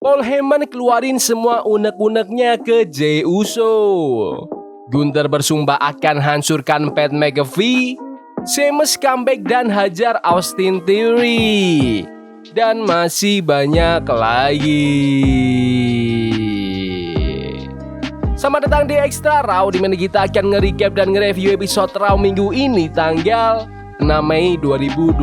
Paul Heyman keluarin semua unek-uneknya ke Jey Uso. Gunther bersumpah akan hancurkan Pat McAfee. Sheamus comeback dan hajar Austin Theory. Dan masih banyak lagi. Selamat datang di Extra Raw, di mana kita akan nge-recap dan nge-review episode Raw minggu ini tanggal 6 Mei 2025.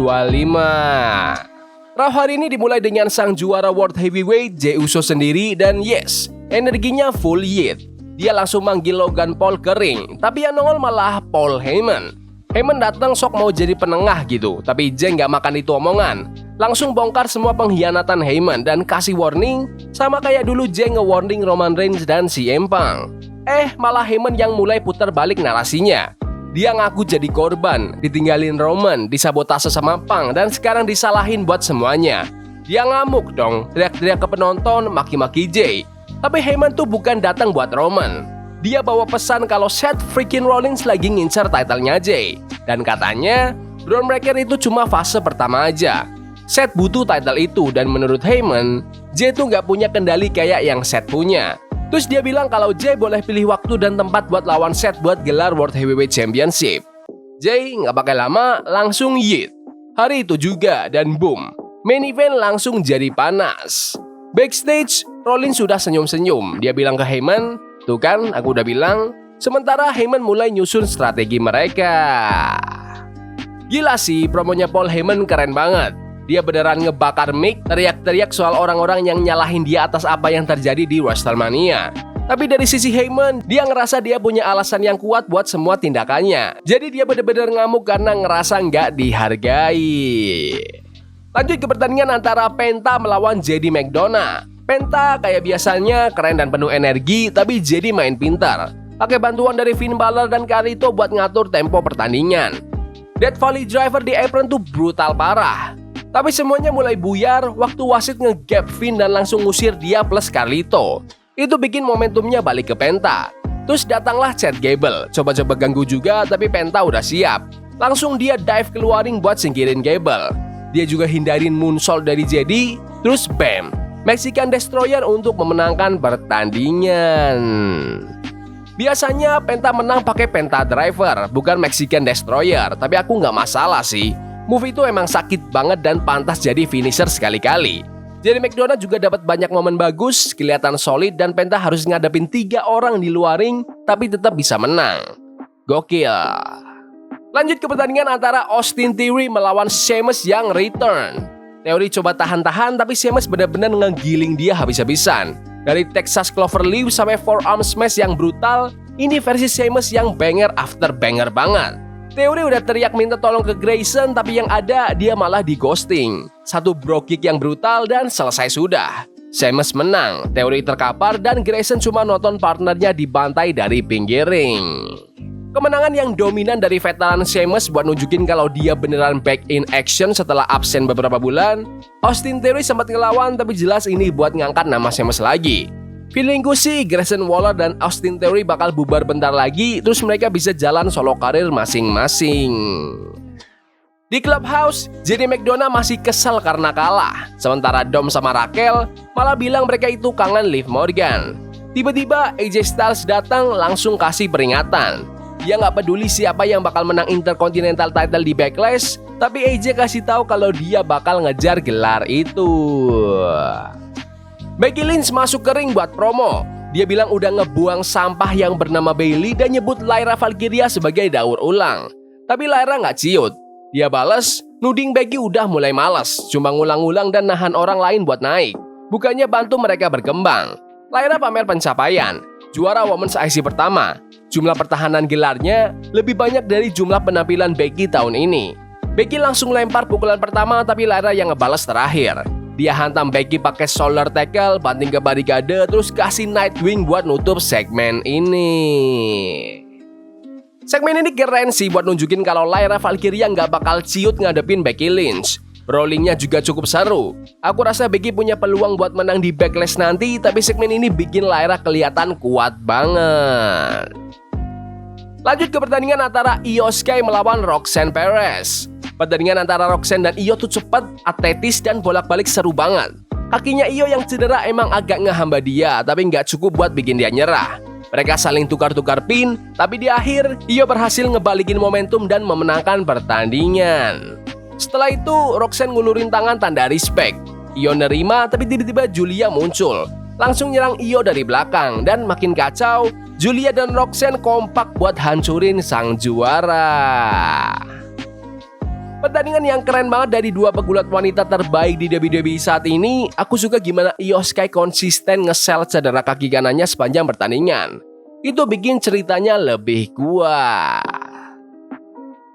Raw hari ini dimulai dengan sang juara World Heavyweight Jey Uso sendiri dan yes, energinya full yet. Dia langsung manggil Logan Paul ke ring, tapi yang nongol malah Paul Heyman. Heyman datang sok mau jadi penengah gitu, tapi Jey nggak makan itu omongan. Langsung bongkar semua pengkhianatan Heyman dan kasih warning, sama kayak dulu Jey nge-warning Roman Reigns dan CM Punk. Malah Heyman yang mulai putar balik narasinya. Dia ngaku jadi korban, ditinggalin Roman, disabotase sama Punk, dan sekarang disalahin buat semuanya. Dia ngamuk dong, teriak-teriak ke penonton, maki-maki Jey. Tapi Heyman tuh bukan datang buat Roman. Dia bawa pesan kalau Seth freaking Rollins lagi ngincar title-nya Jey. Dan katanya, Braun Breaker itu cuma fase pertama aja. Seth butuh title itu, dan menurut Heyman, Jey tuh nggak punya kendali kayak yang Seth punya. Terus dia bilang kalau Jey boleh pilih waktu dan tempat buat lawan Seth buat gelar World Heavyweight Championship. Jey nggak pakai lama, langsung yeet. Hari itu juga, dan boom, main event langsung jadi panas. Backstage, Rollins sudah senyum-senyum. Dia bilang ke Heyman, tuh kan aku udah bilang. Sementara Heyman mulai nyusun strategi mereka. Gila sih, promonya Paul Heyman keren banget. Dia beneran ngebakar mic, teriak-teriak soal orang-orang yang nyalahin dia atas apa yang terjadi di WrestleMania. Tapi dari sisi Heyman, dia ngerasa dia punya alasan yang kuat buat semua tindakannya. Jadi dia bener-bener ngamuk karena ngerasa nggak dihargai. Lanjut ke pertandingan antara Penta melawan JD McDonagh. Penta kayak biasanya keren dan penuh energi, tapi JD main pintar. Pakai bantuan dari Finn Balor dan Carlito buat ngatur tempo pertandingan. Death Valley Driver di apron tuh brutal parah. Tapi semuanya mulai buyar waktu wasit nge-gap Finn dan langsung ngusir dia plus Carlito. Itu bikin momentumnya balik ke Penta. Terus datanglah Chad Gable, coba-coba ganggu juga tapi Penta udah siap. Langsung dia dive keluarin buat singkirin Gable. Dia juga hindarin moonsault dari JD, terus bam, Mexican Destroyer untuk memenangkan pertandingan. Biasanya Penta menang pakai Penta Driver, bukan Mexican Destroyer, tapi aku nggak masalah sih. Move itu emang sakit banget dan pantas jadi finisher sekali-kali. Jadi McDonagh juga dapat banyak momen bagus, kelihatan solid dan Penta harus ngadepin 3 orang di luar ring, tapi tetap bisa menang. Gokil. Lanjut ke pertandingan antara Austin Theory melawan Sheamus yang return. Theory coba tahan-tahan, tapi Sheamus benar-benar ngegiling dia habis-habisan. Dari Texas Cloverleaf sampai forearm smash yang brutal, ini versi Sheamus yang banger after banger banget. Theory udah teriak minta tolong ke Grayson, tapi yang ada dia malah di ghosting. Satu bro kick yang brutal dan selesai sudah. Sheamus menang, Theory terkapar dan Grayson cuma nonton partnernya dibantai dari pinggir ring. Kemenangan yang dominan dari veteran Sheamus buat nunjukin kalau dia beneran back in action setelah absen beberapa bulan. Austin Theory sempat ngelawan, tapi jelas ini buat ngangkat nama Sheamus lagi. Feelingku sih Grayson Waller dan Austin Theory bakal bubar bentar lagi, terus mereka bisa jalan solo karir masing-masing. Di Clubhouse, JD McDonagh masih kesal karena kalah. Sementara Dom sama Raquel malah bilang mereka itu kangen Liv Morgan. Tiba-tiba AJ Styles datang langsung kasih peringatan. Dia nggak peduli siapa yang bakal menang Intercontinental title di Backlash, tapi AJ kasih tahu kalau dia bakal ngejar gelar itu. Becky Lynch masuk ke ring buat promo. Dia bilang udah ngebuang sampah yang bernama Bayley dan nyebut Lyra Valkyria sebagai daur ulang. Tapi Lyra nggak ciut. Dia bales, nuding Becky udah mulai malas, cuma ngulang-ngulang dan nahan orang lain buat naik. Bukannya bantu mereka berkembang. Lyra pamer pencapaian, juara Women's IC pertama. Jumlah pertahanan gelarnya lebih banyak dari jumlah penampilan Becky tahun ini. Becky langsung lempar pukulan pertama, tapi Lyra yang ngebales terakhir. Dia hantam Becky pakai shoulder tackle, banting ke barikade, terus kasih Nightwing buat nutup segmen ini. Segmen ini keren sih buat nunjukin kalau Lyra Valkyria nggak bakal ciut ngadepin Becky Lynch. Rollingnya juga cukup seru. Aku rasa Becky punya peluang buat menang di Backlash nanti, tapi segmen ini bikin Lyra kelihatan kuat banget. Lanjut ke pertandingan antara Io Sky melawan Roxanne Perez. Pertandingan antara Roxanne dan Io tuh cepat, atletis, dan bolak-balik seru banget. Kakinya Io yang cedera emang agak ngehamba dia, tapi nggak cukup buat bikin dia nyerah. Mereka saling tukar-tukar pin, tapi di akhir Io berhasil ngebalikin momentum dan memenangkan pertandingan. Setelah itu Roxanne ngulurin tangan tanda respect. Io nerima, tapi tiba-tiba Giulia muncul, langsung nyerang Io dari belakang, dan makin kacau, Giulia dan Roxanne kompak buat hancurin sang juara. Pertandingan yang keren banget dari dua pegulat wanita terbaik di WWE saat ini. Aku suka gimana Io Sky konsisten nge-sell cedera kaki kanannya sepanjang pertandingan. Itu bikin ceritanya lebih kuat.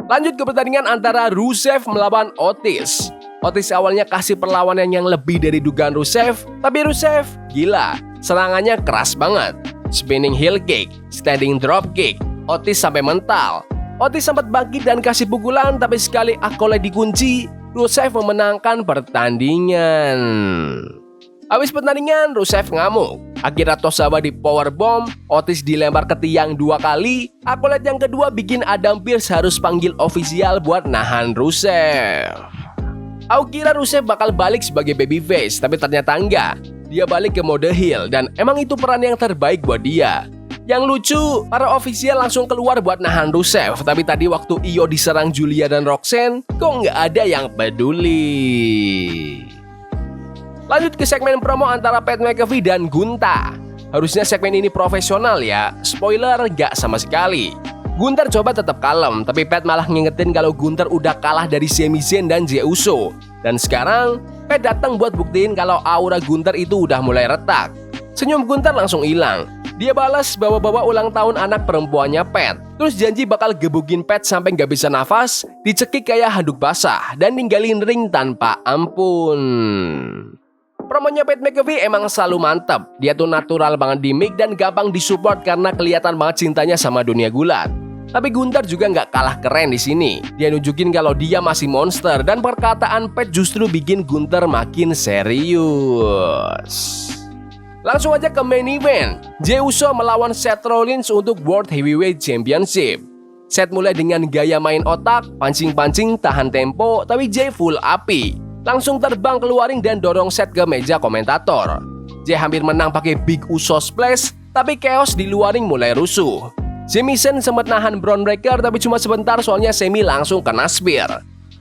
Lanjut ke pertandingan antara Rusev melawan Otis. Otis awalnya kasih perlawanan yang lebih dari dugaan Rusev, tapi Rusev gila, serangannya keras banget. Spinning heel kick, standing drop kick, Otis sampai mental. Otis sempat bangkit dan kasih pukulan, tapi sekali Accolade dikunci, Rusev memenangkan pertandingan. Habis pertandingan, Rusev ngamuk. Akira Tozawa di powerbomb, Otis dilempar ke tiang 2 kali. Accolade yang kedua bikin Adam Pearce harus panggil ofisial buat nahan Rusev. Aku kira Rusev bakal balik sebagai babyface, tapi ternyata enggak. Dia balik ke mode heel, dan emang itu peran yang terbaik buat dia. Yang lucu, para ofisial langsung keluar buat nahan Rusev, tapi tadi waktu Io diserang Giulia dan Roxanne, kok nggak ada yang peduli. Lanjut ke segmen promo antara Pat McAfee dan Gunther. Harusnya segmen ini profesional ya, spoiler nggak sama sekali. Gunther coba tetap kalem, tapi Pat malah ngingetin kalau Gunther udah kalah dari Sami Zayn dan Jey Uso. Dan sekarang, Pat datang buat buktiin kalau aura Gunther itu udah mulai retak. Senyum Gunther langsung hilang. Dia balas bawa-bawa ulang tahun anak perempuannya Pat. Terus janji bakal gebukin Pat sampai nggak bisa nafas, dicekik kayak handuk basah, dan ninggalin ring tanpa ampun. Promonya Pat McAfee emang selalu mantap. Dia tuh natural banget di mic dan gampang disupport karena kelihatan banget cintanya sama dunia gulat. Tapi Gunther juga nggak kalah keren di sini. Dia nunjukin kalau dia masih monster, dan perkataan Pat justru bikin Gunther makin serius. Langsung aja ke main event. Jey Uso melawan Seth Rollins untuk World Heavyweight Championship. Seth mulai dengan gaya main otak, pancing-pancing, tahan tempo, tapi Jey full api. Langsung terbang keluaring dan dorong Seth ke meja komentator. Jey hampir menang pakai Big Uso Splash, tapi chaos di luaring mulai rusuh. Sami Zayn sempat nahan Bron Breakker, tapi cuma sebentar soalnya Sami langsung kena spear.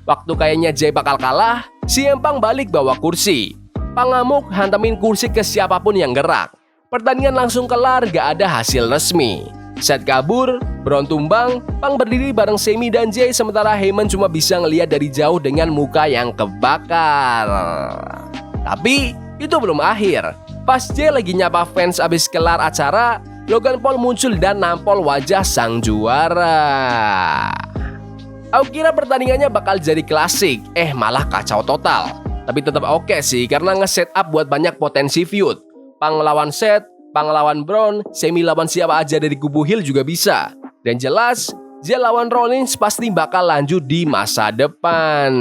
Waktu kayaknya Jey bakal kalah, CM Punk balik bawa kursi. Punk ngamuk hantamin kursi ke siapapun yang gerak. Pertandingan langsung kelar, gak ada hasil resmi. Seth kabur, Bron tumbang, Punk berdiri bareng Sami dan Jey, sementara Heyman cuma bisa ngelihat dari jauh dengan muka yang kebakar. Tapi itu belum akhir. Pas Jey lagi nyapa fans abis kelar acara, Logan Paul muncul dan nampol wajah sang juara. Aku kira pertandingannya bakal jadi klasik, malah kacau total. Tapi tetap oke sih, karena nge-set up buat banyak potensi feud. Punk lawan Seth, Punk lawan Bron, Sami lawan siapa aja dari kubu heel juga bisa. Dan jelas, Jey lawan Rollins pasti bakal lanjut di masa depan.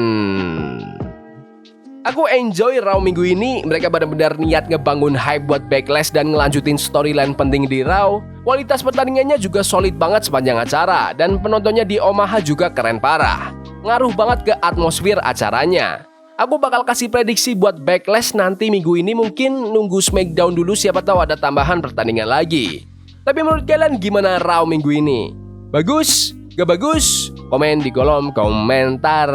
Aku enjoy Raw minggu ini. Mereka benar-benar niat ngebangun hype buat Backlash dan ngelanjutin storyline penting di Raw. Kualitas pertandingannya juga solid banget sepanjang acara, dan penontonnya di Omaha juga keren parah. Ngaruh banget ke atmosfer acaranya. Aku bakal kasih prediksi buat Backlash nanti minggu ini, mungkin nunggu SmackDown dulu, siapa tahu ada tambahan pertandingan lagi. Tapi menurut kalian gimana Raw minggu ini? Bagus? Gak bagus? Komen di kolom komentar.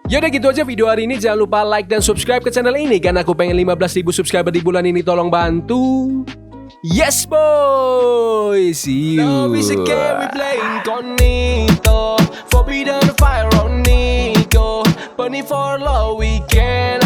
Yaudah gitu aja video hari ini. Jangan lupa like dan subscribe ke channel ini, karena aku pengen 15.000 subscriber di bulan ini. Tolong bantu. Yes boy, see you. Love is a game we play incognito. Forbidden fire on Nico. Burning for love we can.